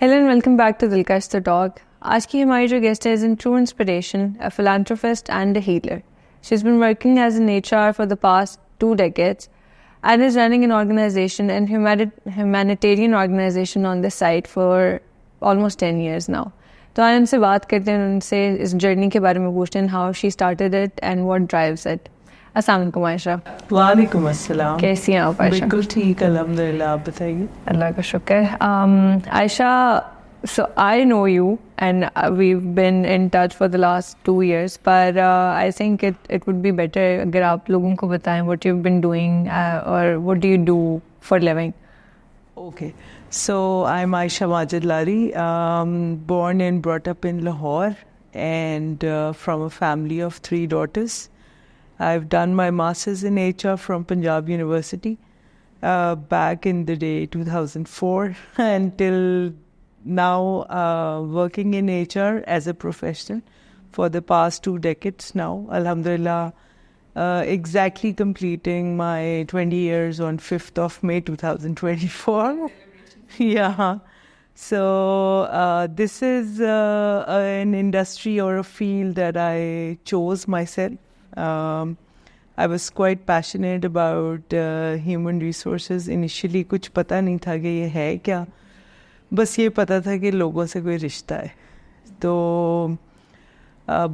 Hello and welcome back to Dilkash the Dog. आज की हमारी जो गेस्ट है is a true inspiration, a philanthropist and a healer. She's been working as an HR for the past 2 decades and is running an organization and humanitarian organization on the side for almost 10 years now. तो आज उनसे बात करते हैं, उनसे इस journey के बारे में पूछते हैं, how she started it and what drives it. अस्सलाम वालेकुम आयशा। वालेकुम अस्सलाम। कैसी हैं आप आयशा? बिल्कुल ठीक, अल्हम्दुलिल्लाह। आप बताइए। अल्लाह का शुक्र। Ayesha, so I know you and we've been in touch for the last 2 years, but I think it would be better अगर आप लोगों को बताएं what you've been doing or what do you do for living. Okay, so I'm Aisha Majid Lari, born and brought up in Lahore and from a family of 3 daughters. I've done my master's in HR from Punjab University back in the day 2004 until now, working in HR as a professional for the past 2 decades now. Alhamdulillah, exactly completing my 20 years on 5th of May 2024. Yeah. So this is an industry or a field that I chose myself. I was quite passionate about human resources. Initially कुछ पता नहीं था कि ये है क्या, बस ये पता था कि लोगों से कोई रिश्ता है। तो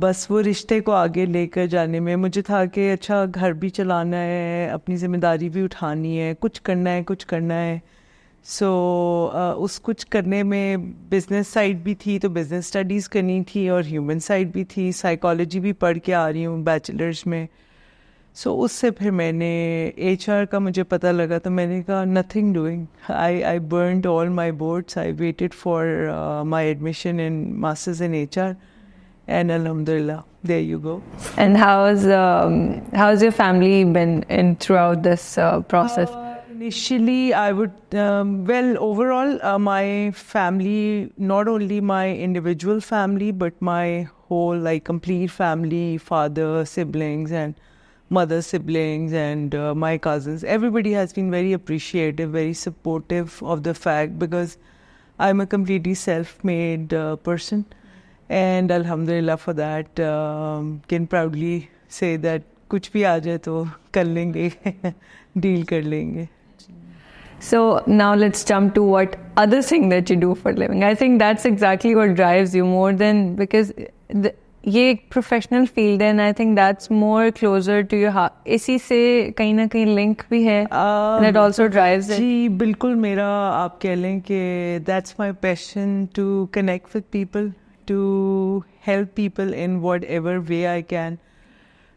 बस वो रिश्ते को आगे लेकर जाने में मुझे था कि अच्छा, घर भी चलाना है, अपनी ज़िम्मेदारी भी उठानी है, कुछ करना है। सो उस कुछ करने में बिज़नेस साइड भी थी, तो बिज़नेस स्टडीज़ करनी थी और ह्यूमन साइड भी थी। साइकोलॉजी भी पढ़ के आ रही हूँ बैचलर्स में। सो उससे फिर मैंने HR का मुझे पता लगा, तो मैंने कहा nothing doing. I burned all my boards, I waited for my admission in masters in HR and alhamdulillah, there you go. And how's your family been in throughout this process? Initially, I would overall, my family, not only my individual family, but my whole complete family, father, siblings, and mother siblings, and my cousins. Everybody has been very appreciative, very supportive of the fact, because I'm a completely self-made person. And alhamdulillah for that, can proudly say that कुछ भी आ जाए तो कर लेंगे, deal कर लेंगे. So now let's jump to what other thing that you do for living. I think that's exactly what drives you more than, because ये एक professional field है, and I think that's more closer to your heart. इसी से कहीं ना कहीं link भी है, that also drives it. जी बिल्कुल, मेरा आप कह लें कि that's my passion to connect with people, to help people in whatever way I can.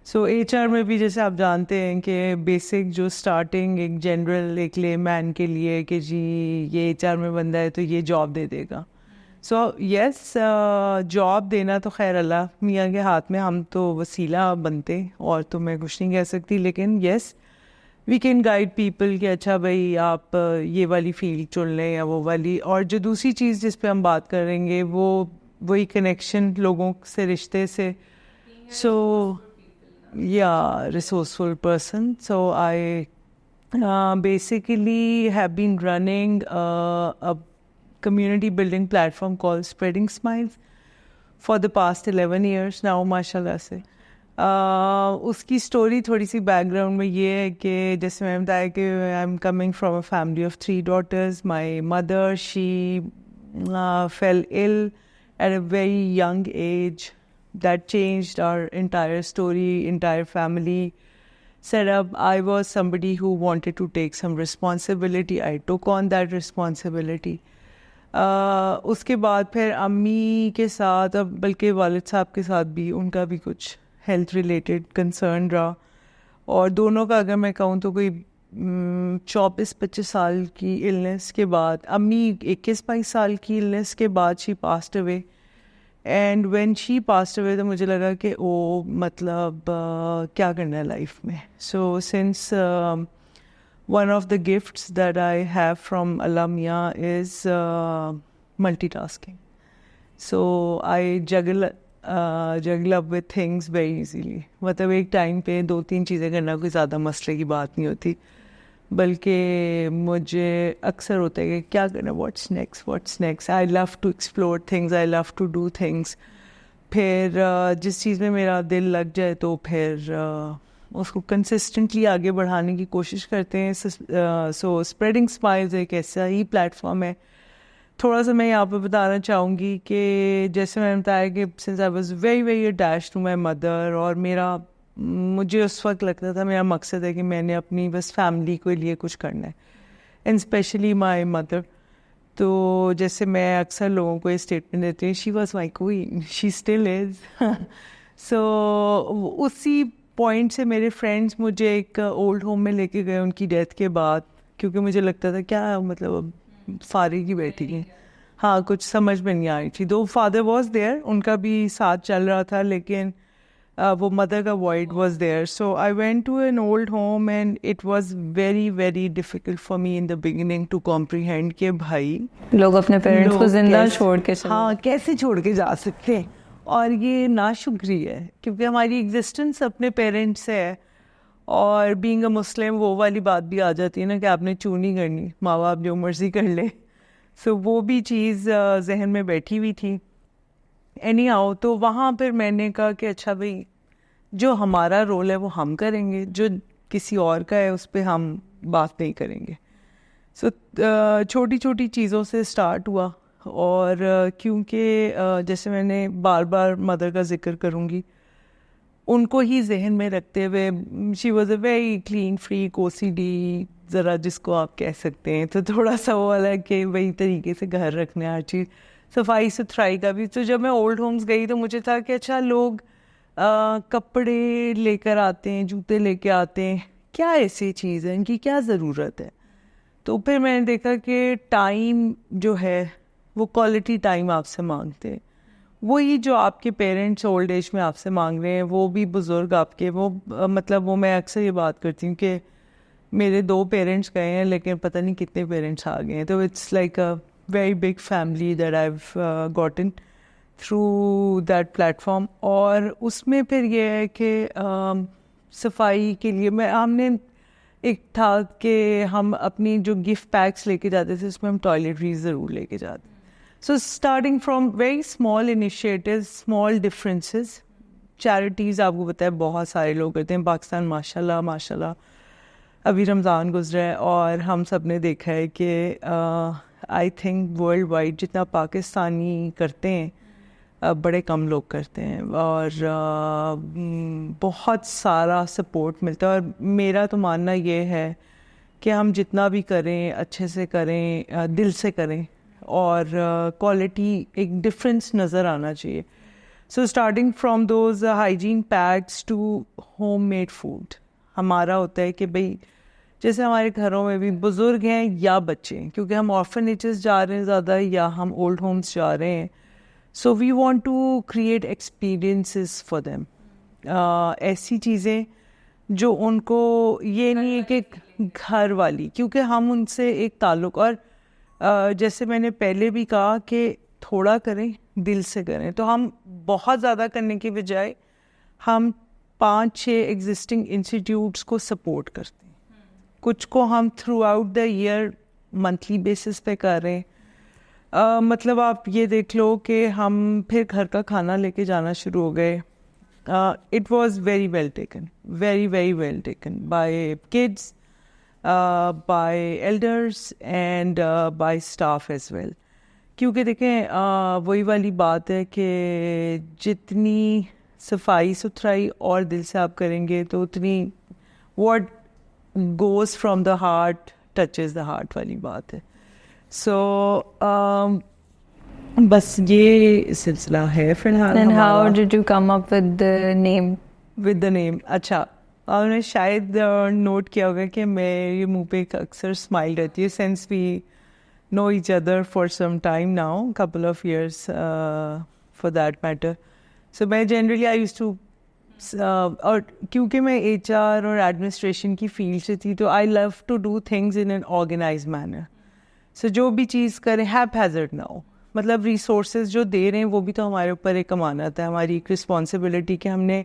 So HR में भी जैसे आप जानते हैं कि बेसिक जो स्टार्टिंग एक जनरल एक लेमैन के लिए कि जी ये HR में बंदा है तो ये जॉब दे देगा. सो यस, जॉब देना तो खैर अल्लाह मियाँ के हाथ में, हम तो वसीला बनते और तो मैं कुछ नहीं कह सकती. लेकिन yes, we can guide people कि अच्छा भाई आप ये वाली फील्ड चुन लें या वो वाली. और जो दूसरी चीज़ जिस पे हम बात करेंगे वो वही कनेक्शन लोगों से, रिश्ते से. सो resourceful person. So I basically have been running a community building platform called Spreading Smiles for the past 11 years now, mashallah से. उसकी स्टोरी थोड़ी सी बैकग्राउंड में ये है कि जैसे मैंने बताया कि I am coming from a family of 3 daughters. My mother, she fell ill at a very young age. That changed our entire story, entire family setup. I was somebody who wanted to take some responsibility. I took on that responsibility. उसके बाद फिर अम्मी के साथ, अब बल्कि वालिद साहब के साथ भी उनका भी कुछ हेल्थ रिलेटेड कंसर्न रहा. और दोनों का अगर मैं कहूँ तो कोई 24-25 साल की इलनेस के बाद, अम्मी 21-22 साल की इलनेस के बाद she passed away. And when she passed away तो मुझे लगा कि ओ मतलब क्या करना है लाइफ में. So since one of the gifts that I have from Allah Mia is multitasking. So I juggle up with things very easily. मतलब एक टाइम पे 2-3 चीज़ें करना कोई ज़्यादा मसले की बात नहीं होती. बल्कि मुझे अक्सर होता है कि क्या करना, what's next. I love to explore things, I love to do things. फिर जिस चीज़ में मेरा दिल लग जाए तो फिर उसको कंसिस्टेंटली आगे बढ़ाने की कोशिश करते हैं. सो स्प्रेडिंग स्माइल्स एक ऐसा ही प्लेटफॉर्म है. थोड़ा सा मैं यहाँ पे बताना चाहूँगी कि जैसे मैंने बताया कि since I was very very attached to my mother, और मुझे उस वक्त लगता था मेरा मकसद है कि मैंने अपनी बस फैमिली के लिए कुछ करना है, एंड स्पेशली माय मदर. तो जैसे मैं अक्सर लोगों को ये स्टेटमेंट देती हूँ, she was my queen, she still is. So उसी पॉइंट से मेरे फ्रेंड्स मुझे एक ओल्ड होम में लेके गए उनकी डेथ के बाद, क्योंकि मुझे लगता था क्या मतलब अब फारिग ही बैठी है. हाँ, कुछ समझ में नहीं आ रही थी. दो फादर वॉज देयर, उनका भी साथ चल रहा था, लेकिन वो मदर का void was there. So I went to an old home and it was very very difficult for me in the beginning to comprehend कि भाई लोग अपने पेरेंट्स को जिंदा छोड़ के चले. हाँ, कैसे छोड़ के जा सकते हैं. और ये नाशुक्री है, क्योंकि हमारी एग्जिस्टेंस अपने पेरेंट्स से है. और बीइंग अ मुस्लिम वो वाली बात भी आ जाती है ना कि आपने चूँ नहीं करनी, माँ बाप जो मर्जी कर ले. सो वो भी चीज़ जहन में बैठी हुई थी. एनी हाउ, तो वहाँ पर मैंने कहा कि अच्छा भाई, जो हमारा रोल है वो हम करेंगे, जो किसी और का है उस पर हम बात नहीं करेंगे. सो छोटी छोटी चीज़ों से स्टार्ट हुआ. और क्योंकि जैसे मैंने बार बार मदर का जिक्र करूँगी, उनको ही जहन में रखते हुए, she was a very clean freak, OCD ज़रा जिसको आप कह सकते हैं. तो थोड़ा सा वो वाला कि वही तरीके से घर रखने, हर चीज़ सफाई सुथराई का भी. तो जब मैं ओल्ड होम्स गई तो मुझे था कि अच्छा, लोग कपड़े लेकर आते हैं, जूते लेके आते हैं, क्या ऐसी चीज़ है, इनकी क्या ज़रूरत है. तो फिर मैंने देखा कि टाइम जो है वो क्वालिटी टाइम आपसे मांगते हैं. वही जो आपके पेरेंट्स ओल्ड एज में आपसे मांग रहे हैं, वो भी बुज़ुर्ग आपके, वो मतलब वो मैं अक्सर ये बात करती हूँ कि मेरे 2 पेरेंट्स गए हैं, लेकिन पता नहीं कितने पेरेंट्स आ गए हैं. तो it's like a very big family that I have gotten through that platform. और उसमें फिर ये है कि सफाई के लिए हमने एक था कि हम अपनी जो गिफ्ट पैक्स लेके जाते थे उसमें हम टॉयलेटरीज ज़रूर लेके जाते. सो starting from very small initiatives, small differences. Charities आपको पता है बहुत सारे लोग करते हैं. पाकिस्तान माशाल्लाह माशाल्लाह अभी रमज़ान गुजरा है, और हम सब ने देखा है कि आई थिंक वर्ल्ड वाइड जितना पाकिस्तानी करते हैं बड़े कम लोग करते हैं. और बहुत सारा सपोर्ट मिलता है. और मेरा तो मानना ये है कि हम जितना भी करें अच्छे से करें, दिल से करें, और क्वालिटी एक डिफरेंस नज़र आना चाहिए. So starting from those hygiene packs to home made food. हमारा होता है कि भाई जैसे हमारे घरों में भी बुज़ुर्ग हैं या बच्चे हैं, क्योंकि हम ऑर्फनेजेस जा रहे हैं ज़्यादा, या हम ओल्ड होम्स जा रहे हैं. So we want to create experiences for them, ऐसी चीज़ें जो उनको ये नहीं है कि घर वाली, क्योंकि हम उनसे एक ताल्लुक़. और जैसे मैंने पहले भी कहा कि थोड़ा करें, दिल से करें. तो हम बहुत ज़्यादा करने की बजाय हम 5-6 एग्जिस्टिंग इंस्टीट्यूट्स को सपोर्ट करते हैं. कुछ को हम through out the year monthly basis पे कर रहे हैं. मतलब आप ये देख लो कि हम फिर घर का खाना लेके जाना शुरू हो गए. It was very well taken, very very well taken by kids, by elders and by staff as well. क्योंकि देखें वही वाली बात है कि जितनी सफाई सुथराई और दिल से आप करेंगे तो उतनी what goes from the heart touches the heart वाली बात है. सो बस ये सिलसिला है फिलहाल. And how did you come up with the name? With the name. अच्छा, आपने शायद नोट किया होगा कि मेरे मुंह पे एक अक्सर स्माइल रहती है. Since we know each other for some time now, couple of years for that matter. So मैं generally I used to और क्योंकि मैं HR और एडमिनिस्ट्रेशन की फील्ड से थी, तो I love to do things in an organized manner. So जो भी चीज़ करें haphazard ना हो. मतलब रिसोर्सेज जो दे रहे हैं वो भी तो हमारे ऊपर एक अमानत है, हमारी एक रिस्पॉन्सिबिलिटी कि हमने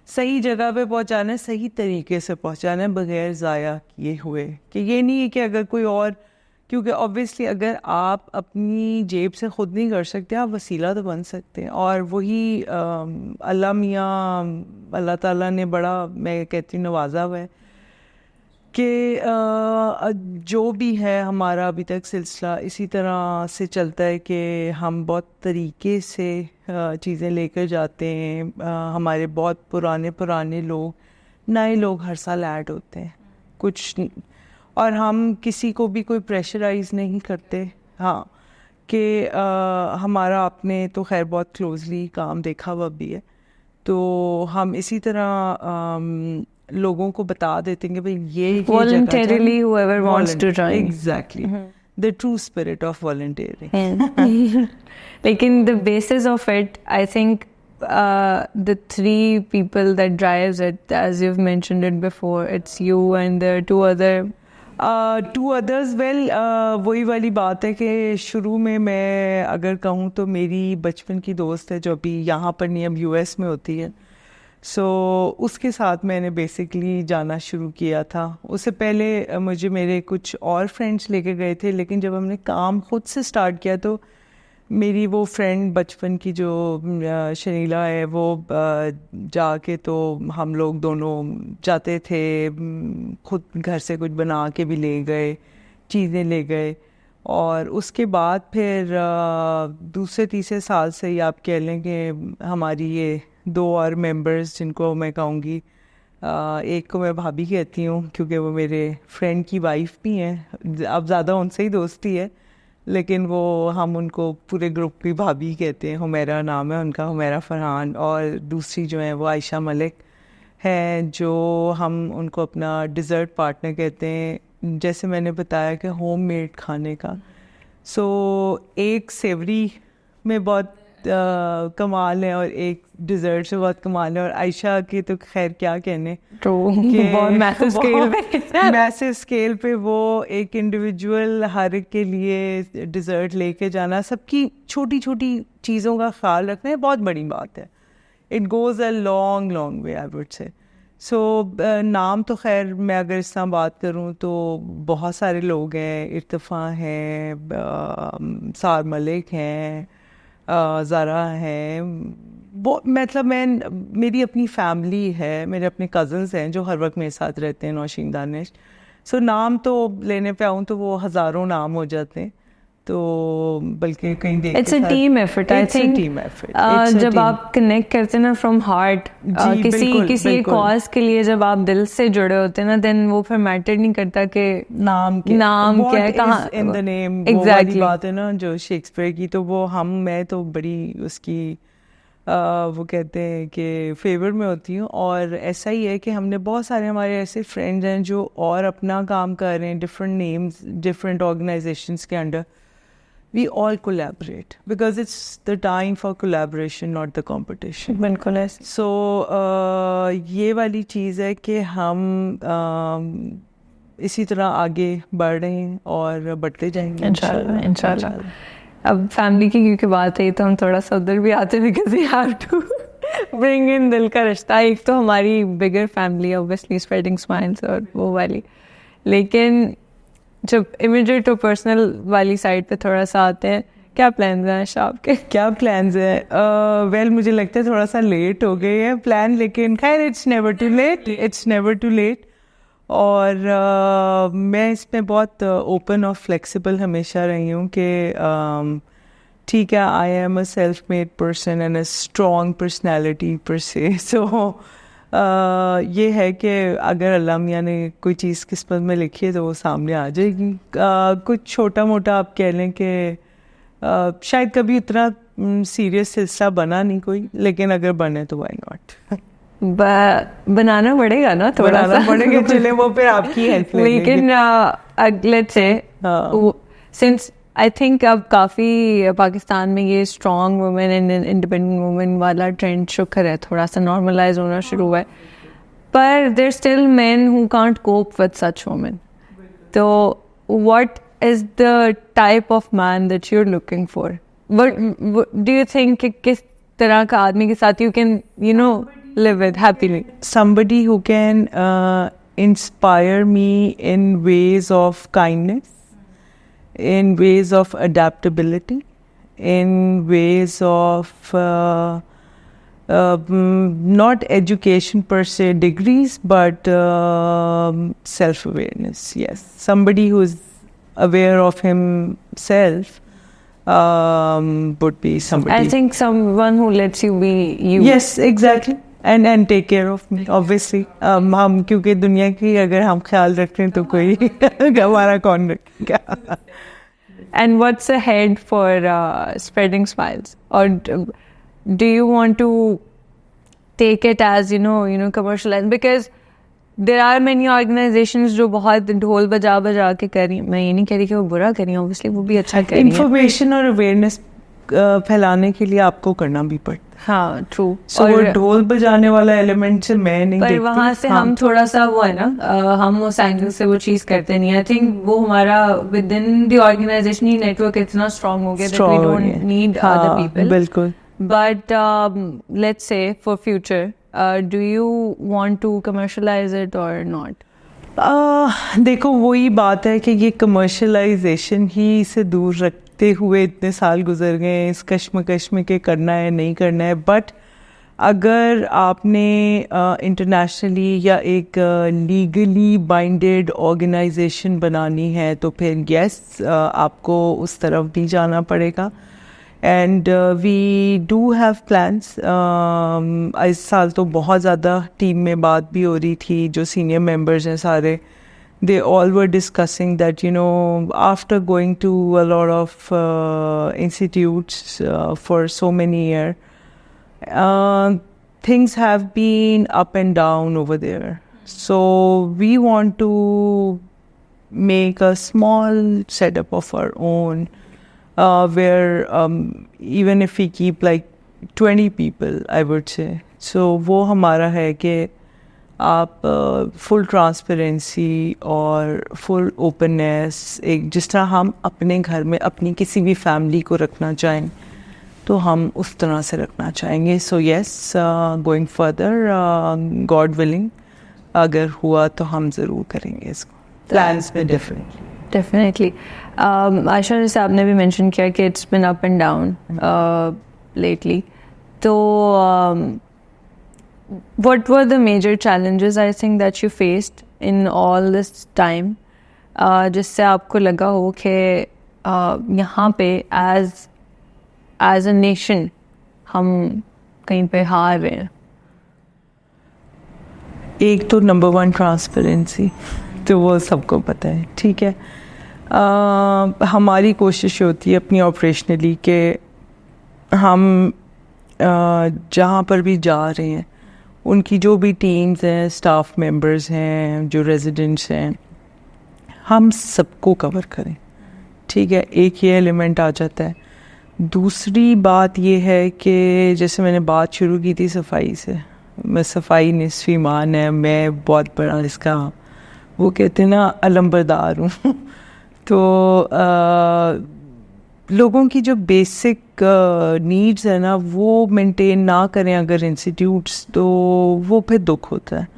सही जगह पे पहुंचाना है, सही तरीके से पहुंचाना है, बगैर ज़ाया किए हुए। कि ये नहीं है कि अगर कोई और, क्योंकि ऑब्वियसली अगर आप अपनी जेब से ख़ुद नहीं कर सकते, आप वसीला तो बन सकते हैं। और वही अल्लाह मियाँ, अल्लाह ताला ने बड़ा, मैं कहती हूँ, नवाजा हुआ है कि जो भी है हमारा अभी तक सिलसिला इसी तरह से चलता है कि हम बहुत तरीके से चीज़ें लेकर जाते हैं। हमारे बहुत पुराने लोग, नए लोग हर साल ऐड होते हैं कुछ, और हम किसी को भी कोई प्रेशराइज़ नहीं करते। हाँ, कि हमारा आपने तो खैर बहुत क्लोजली काम देखा हुआ भी है, तो हम इसी तरह लोगों को बता देते हैं कि भाई ये voluntarily whoever wants to join. Exactly. The true spirit of volunteering. Lekin the basis of it, I think the three people that drives it, as you've mentioned it before, it's you and the two others. Well, वही वाली बात है कि शुरू में मैं अगर कहूँ तो मेरी बचपन की दोस्त है जो अभी यहाँ पर नहीं, अब US में होती है। सो उसके साथ मैंने बेसिकली जाना शुरू किया था। उससे पहले मुझे मेरे कुछ और फ्रेंड्स लेके गए थे, लेकिन जब हमने काम खुद से स्टार्ट किया तो मेरी वो फ्रेंड बचपन की जो शनीला है, वो जाके तो हम लोग दोनों जाते थे, खुद घर से कुछ बना के भी ले गए, चीज़ें ले गए। और उसके बाद फिर दूसरे तीसरे साल से ही आप कह लें कि हमारी ये दो और मेंबर्स, जिनको मैं कहूँगी, एक को मैं भाभी कहती हूँ क्योंकि वो मेरे फ्रेंड की वाइफ भी हैं। अब ज़्यादा उनसे ही दोस्ती है, लेकिन वो हम उनको पूरे ग्रुप की भाभी कहते हैं। हुमैरा नाम है उनका, हुमैरा फरहान। और दूसरी जो है वो आयशा मलिक हैं, जो हम उनको अपना डिज़र्ट पार्टनर कहते हैं। जैसे मैंने बताया कि होम मेड खाने का, सो एक सेवरी में बहुत कमाल है और एक डिज़र्ट से बहुत कमाल है। और आयशा की तो खैर क्या कहने, बहुत मैसिव स्केल पे वो एक इंडिविजुअल हर एक के लिए डिज़र्ट लेके जाना, सबकी छोटी छोटी चीज़ों का ख्याल रखना है, बहुत बड़ी बात है। It goes a long long way, I would say. So नाम तो खैर मैं अगर इस तरह बात करूँ तो बहुत सारे लोग हैं। इर्तिफ़ा हैं, सार मलिक हैं, ज़ारा है, वो मतलब मेरी अपनी फैमिली है, मेरे अपने कज़न्स हैं जो हर वक्त मेरे साथ रहते हैं, नौशीन दानिश। सो नाम तो लेने पे आऊँ तो वो हज़ारों नाम हो जाते हैं, तो बल्कि कहीं देख it's a team effort, I think. जब आप कनेक्ट करते हैं ना फ्रॉम हार्ट किसी एक कॉज के लिए, जब आप दिल से जुड़े होते हैं ना, देन वो फिर मैटर नहीं करता कि नाम क्या है, कहाँ इन द नेम। एग्जैक्टली बात है ना जो शेक्सपियर की, तो वो मैं तो बड़ी उसकी वो कहते हैं कि फेवर में होती हूँ। और ऐसा ही है कि हमने बहुत सारे हमारे ऐसे फ्रेंड्स हैं जो और अपना काम कर रहे हैं, डिफरेंट नेम्स, डिफरेंट ऑर्गेनाइजेशंस के under. We all collaborate because it's the time for collaboration, not the competition. बिल्कुल है। So ये वाली चीज़ है कि हम इसी तरह आगे बढ़ रहे हैं और बढ़ते जाएंगे इंशाल्लाह। अब फैमिली की क्योंकि बात है तो हम थोड़ा सा उधर भी आते हैं, because we have to bring in दिल का रिश्ता। एक तो हमारी bigger family obviously spreading smiles और वो वाली, लेकिन जब इमीडिएट और पर्सनल वाली साइड पे थोड़ा सा आते हैं, क्या प्लान्स हैं शाब के? क्या प्लान्स हैं? वेल मुझे लगता है थोड़ा सा लेट हो गए हैं प्लान, लेकिन खैर इट्स नेवर टू लेट। और मैं इसमें बहुत ओपन और फ्लेक्सिबल हमेशा रही हूँ कि ठीक है, I am a self made person and a strong personality पर से। सो ये है कि अगर अल्लाह मियाँ ने कोई चीज़ किस्मत में लिखी है तो वो सामने आ जाएगी। कुछ छोटा मोटा आप कह लें कि शायद कभी उतना सीरियस सिलसिला बना नहीं कोई, लेकिन अगर बने तो व्हाई नॉट। बनाना पड़ेगा ना, थोड़ा सा पड़ेगा, चले वो फिर आपकी हेल्प लेकिन let's say since I think अब काफ़ी पाकिस्तान में ये strong women and independent women वाला ट्रेंड शुक्र है थोड़ा सा नॉर्मलाइज होना शुरू हुआ है, पर there still men who can't cope with such women. तो what is the type of man that you are looking for? What do you think किस तरह का आदमी के साथ you can live with happily. Somebody who can inspire me in ways of kindness, in ways of adaptability, in ways of not education per se degrees, but self-awareness. Yes, somebody who is aware of himself would be somebody. I think someone who lets you be you. Yes, exactly. And take care of me, obviously. हम क्योंकि दुनिया की अगर हम ख्याल रखते हैं तो कोई हमारा कौन रखेगा? And what's ahead for Spreading Smiles? Or do you want to take it as commercialized? Because there are many organizations जो बहुत ढोल बजा के कर रही, मैं ये नहीं कह रही कि वो बुरा कर रही हैं, obviously वो भी अच्छा कर रही हैं. Information और awareness फैलाने के लिए आपको करना भी पड़ता है. हाँ, true. So वो ढोल बजाने वाला एलिमेंट से मैं नहीं देखती. पर वहाँ से हम थोड़ा सा वो है ना, हम उस एंगल से वो चीज़ करते नहीं. I think वो हमारा within the organization he network इतना strong हो गया that we don't need other people. बिल्कुल. But let's say for future, do you want to commercialize it or not? देखो वही बात है कि ये कमर्शलाइजेशन ही से दूर रखते हुए इतने साल गुजर गए इस कश्मकश में के करना है नहीं करना है. बट अगर आपने इंटरनेशनली या एक लीगली बाइंडेड ऑर्गेनाइजेशन बनानी है तो फिर यस आपको उस तरफ भी जाना पड़ेगा. And we do have plans. इस साल तो बहुत ज़्यादा टीम में बात भी हो रही थी. जो सीनियर मेंबर्स हैं सारे, they all were discussing that after going to a lot of institutes for so many years, things have been up and down over there. So we want to make a small setup of our own where even if we keep like 20 people, I would say. So वो हमारा है कि आप full transparency और full openness, एक जिस तरह हम अपने घर में अपनी किसी भी फैमिली को रखना चाहें तो हम उस तरह से रखना चाहेंगे. So yes, going further, God willing, अगर हुआ तो हम ज़रूर करेंगे इसको. प्लान्स में डेफिनेटली. आयशा, जैसे आपने भी मेंशन किया कि it's been up and down lately, तो what were the major challenges I think that you faced in all this time जिससे आपको लगा हो कि यहाँ पे as a nation हम कहीं पे हार रहे हैं? एक तो नंबर 1 ट्रांसपेरेंसी, तो वो सबको पता है, ठीक है. हमारी कोशिश होती है अपनी ऑपरेशनली कि हम जहाँ पर भी जा रहे हैं उनकी जो भी टीम्स हैं, स्टाफ मेंबर्स हैं, जो रेजिडेंट्स हैं, हम सबको कवर करें, ठीक है. एक ये एलिमेंट आ जाता है. दूसरी बात ये है कि जैसे मैंने बात शुरू की थी सफाई से, मैं सफाई निस्फ़ ईमान है, मैं बहुत बड़ा इसका वो कहते हैं ना अलंबरदार हूँ. तो लोगों की जो बेसिक नीड्स है ना वो मेंटेन ना करें अगर इंस्टीट्यूट्स, तो वो फिर दुख होता है.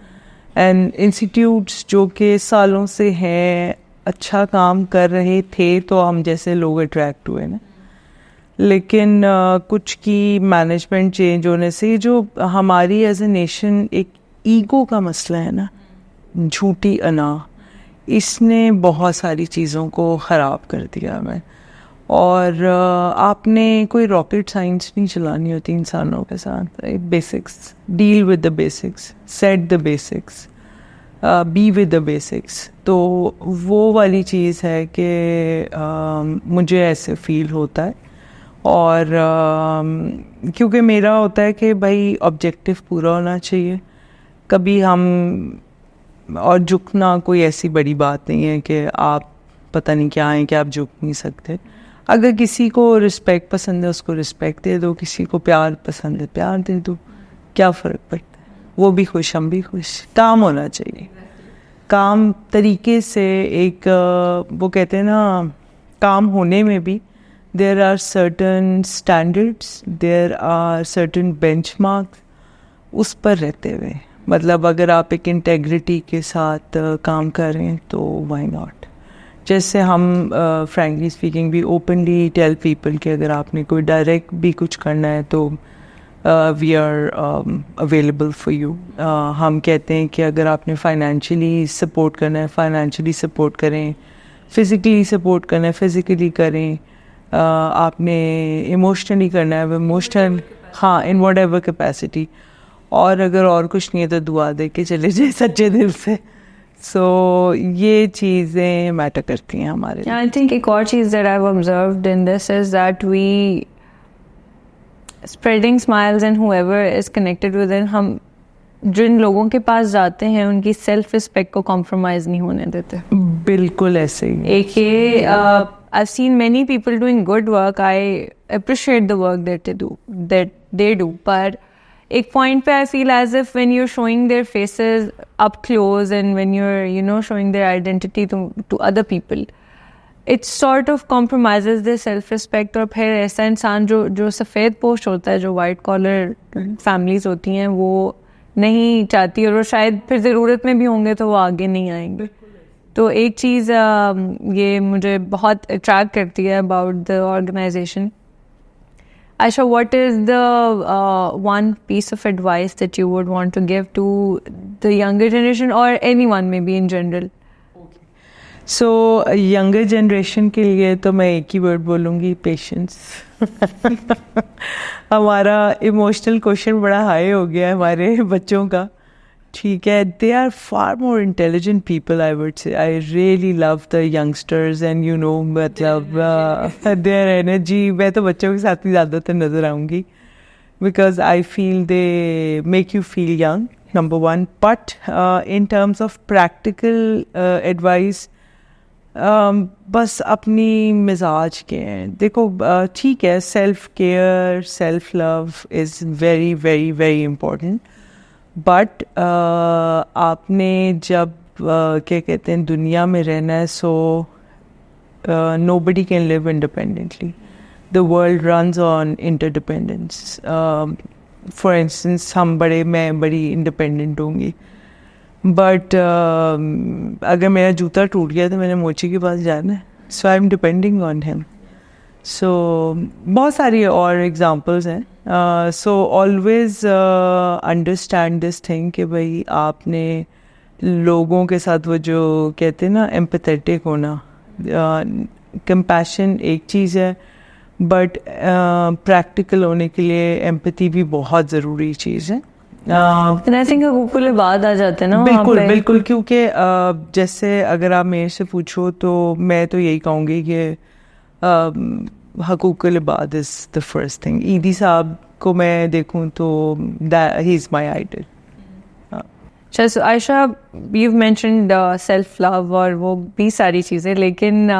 एंड इंस्टीट्यूट्स जो कि सालों से हैं, अच्छा काम कर रहे थे तो हम जैसे लोग अट्रैक्ट हुए ना, लेकिन कुछ की मैनेजमेंट चेंज होने से जो हमारी एज ए नेशन एक ईगो का मसला है ना, झूठी अना, इसने बहुत सारी चीज़ों को ख़राब कर दिया हमें. और आपने कोई रॉकेट साइंस नहीं चलानी होती इंसानों के साथ. Basics, deal with the basics, set the basics, be with the basics. तो वो वाली चीज़ है कि मुझे ऐसे फील होता है. और क्योंकि मेरा होता है कि भाई ऑब्जेक्टिव पूरा होना चाहिए. कभी हम और झुकना कोई ऐसी बड़ी बात नहीं है कि आप पता नहीं क्या हैं कि आप झुक नहीं सकते. अगर किसी को रिस्पेक्ट पसंद है उसको रिस्पेक्ट दे दो, किसी को प्यार पसंद है प्यार दे दो, क्या फ़र्क पड़ता है. वो भी खुश, हम भी खुश. काम होना चाहिए, काम तरीके से. एक वो कहते हैं ना, काम होने में भी there are certain standards, there are certain benchmarks उस पर रहते हुए, मतलब अगर आप एक इंटेग्रिटी के साथ काम करें तो व्हाई नॉट। जैसे हम फ्रैंकली स्पीकिंग भी ओपनली टेल पीपल कि अगर आपने कोई डायरेक्ट भी कुछ करना है तो we are available for you. हम कहते हैं कि अगर आपने फाइनेंशियली सपोर्ट करना है फाइनेंशियली सपोर्ट करें, फिज़िकली सपोर्ट करना है फिज़िकली करें, आपने इमोशनली करना है इमोशनल, हाँ, इन वट एवर कैपेसिटी। और अगर और कुछ नहीं है तो दुआ दे के चले जाए सच्चे दिल से। सो ये चीज़ें मैटर करती हैं हमारे लिए। आई थिंक एक और चीज़ that I have observed in this is that we spreading smiles and whoever is connected with it, हम जिन लोगों के पास जाते हैं उनकी सेल्फ रिस्पेक्ट को कॉम्प्रोमाइज नहीं होने देते। बिल्कुल ऐसे ही। एक ये I've seen many people doing good work. I appreciate the work that they do. But एक point पे I feel as if when you're showing their faces up close and when you're showing their identity to other people, it sort of compromises their self-respect. और फिर ऐसा इंसान जो सफ़ेद post होता है, जो वाइट कॉलर फैमिलीज होती हैं, वो नहीं चाहती, और वो शायद फिर ज़रूरत में भी होंगे तो वो आगे नहीं आएंगे। तो एक चीज़ ये मुझे बहुत अट्रैक्ट करती है about the organisation. Aisha, what is the one piece of advice that you would want to give to the younger generation or anyone maybe in general? So younger generation के लिए तो मैं एक ही वर्ड बोलूँगी, patience. हमारा emotional question बड़ा high हो गया है हमारे बच्चों का, ठीक है। They are far more intelligent people, I would say. I really love the youngsters and मतलब देयर एनर्जी। मैं तो बच्चों के साथ ही ज़्यादातर नज़र आऊँगी because I feel they make you feel young, number one. But in terms of practical advice, बस अपनी मिजाज के हैं। देखो, ठीक है, self care self love is very very very important, but आपने जब क्या कहते हैं दुनिया में रहना है, सो nobody can live independently. The world runs on interdependence. For instance, मैं बड़ी independent होंगी, but अगर मेरा जूता टूट गया तो मैंने मोची के पास जाना है, so I'm depending on him. So बहुत सारी और examples हैं. So always understand this thing कि भाई आपने लोगों के साथ वो जो कहते हैं ना empathetic होना, compassion एक चीज़ है, बट प्रैक्टिकल होने के लिए एम्पैथी भी बहुत ज़रूरी चीज़ है। आई थिंक हकूक़ुल इबाद आ जाते हैं ना। बिल्कुल बिल्कुल, क्योंकि जैसे अगर आप मेरे से पूछो तो मैं तो यही कहूँगी कि हकूक़ुल इबाद is the first thing. Edhi साहब को मैं देखूँ तो ही is my idol. So Aisha, you've mentioned self-love और वो भी सारी चीज़ें, लेकिन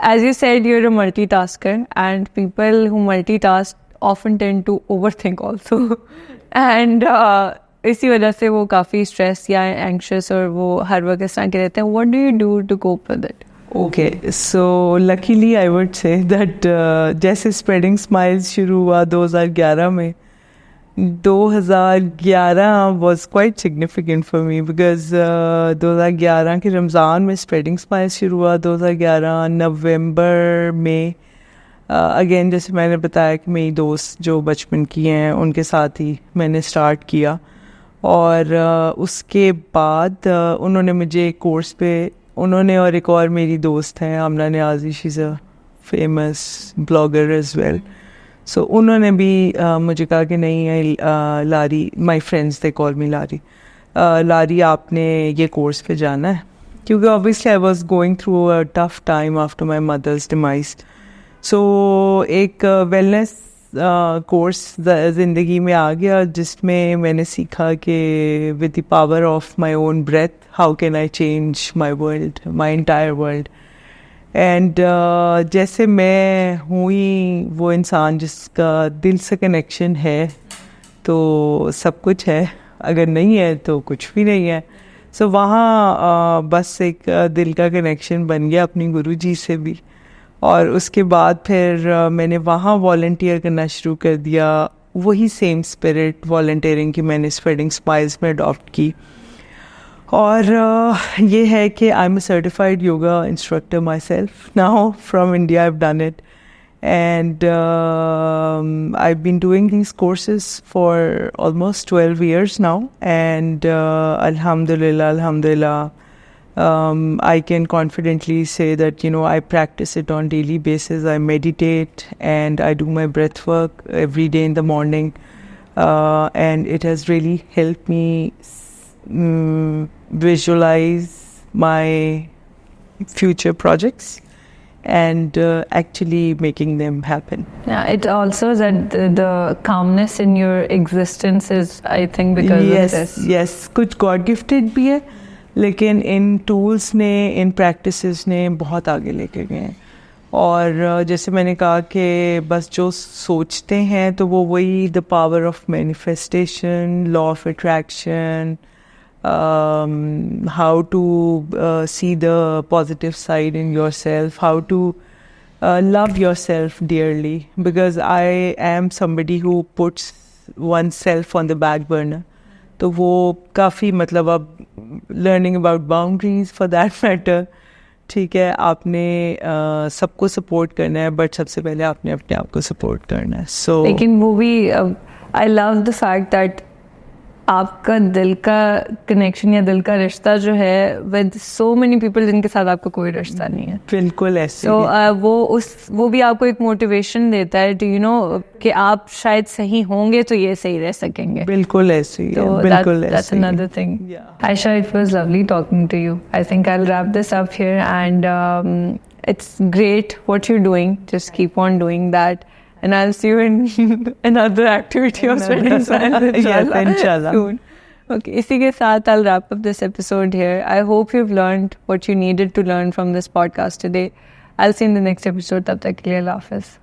as you said, you're a multitasker and people who multitask often tend to overthink also and इसी वजह से वो काफ़ी stress या anxious और वो हर वक्त इस तरह के रहते हैं। What do you do to cope with it? Okay, so luckily I would say that जैसे Spreading Smiles शुरू हुआ 2011 में, 2011 was quite significant for me because 2011 के रमज़ान में Spreading Smiles शुरू हुआ। 2011 नवंबर में अगेन जैसे मैंने बताया कि मेरी दोस्त जो बचपन की हैं उनके साथ ही मैंने स्टार्ट किया, और उसके बाद उन्होंने मुझे कोर्स पे, उन्होंने और एक और मेरी दोस्त हैं Amna Niazi, she is a famous blogger as well, so उन्होंने भी मुझे कहा कि नहीं लारी, माई फ्रेंड्स दे कॉल मी लारी, लारी आपने ये कोर्स पे जाना है, क्योंकि obviously I was going through a tough time after my mother's demise. So एक वेलनेस कोर्स ज़िंदगी में आ गया जिसमें मैंने सीखा कि with the power of my own breath how can I change my world, my entire world. And जैसे मैं हूँ ही वो इंसान जिसका दिल से कनेक्शन है तो सब कुछ है, अगर नहीं है तो कुछ भी नहीं है। सो वहाँ बस एक दिल का कनेक्शन बन गया अपनी गुरुजी से भी, और उसके बाद फिर मैंने वहाँ वॉलंटियर करना शुरू कर दिया वही सेम स्पिरिट वॉलंटियरिंग की मैंने स्प्रेडिंग स्माइल्स में अडॉप्ट की. और ये है कि I am a certified yoga instructor my self now from India. I have done it and I've been doing these courses for almost 12 years now, and alhamdulillah, I can confidently say that, you know, I practice it on daily basis. I meditate and I do my breath work every day in the morning, and it has really helped me visualize my future projects and actually making them happen. Yeah, it also that the calmness in your existence is, I think, because of this. Yes, कुछ God gifted भी है, लेकिन इन tools ने, इन practices ने बहुत आगे लेके गए हैं. और जैसे मैंने कहा कि बस जो सोचते हैं तो वो वही the power of manifestation, law of attraction, how to see the positive side in yourself, how to love yourself dearly, because I am somebody who puts oneself on the back burner. तो वो काफ़ी मतलब अब learning about boundaries for that matter. ठीक है, आपने सबको support करना है, बट सबसे पहले आपने अपने आप को सपोर्ट करना है. So लेकिन वो भी I love the fact that आपका दिल का कनेक्शन या दिल का रिश्ता जो है विद सो मेनी पीपल जिनके साथ आपका कोई रिश्ता नहीं है. बिल्कुल ऐसे तो वो भी आपको एक मोटिवेशन देता है टू, यू नो, कि आप शायद सही होंगे तो ये सही रह सकेंगे. बिल्कुल ऐसे ही है, बिल्कुल ऐसे. That's another thing. Aisha, it was lovely talking to you. I think I'll wrap this up here, and it's great what you're doing. Just keep on doing that. And I'll see you in another activity of Spreading Smiles, inshallah. soon. Okay, इसी के साथ I'll wrap up this episode here. I hope you've learned what you needed to learn from this podcast today. I'll see you in the next episode. तब तक के लिए अल्लाह हाफ़िज़.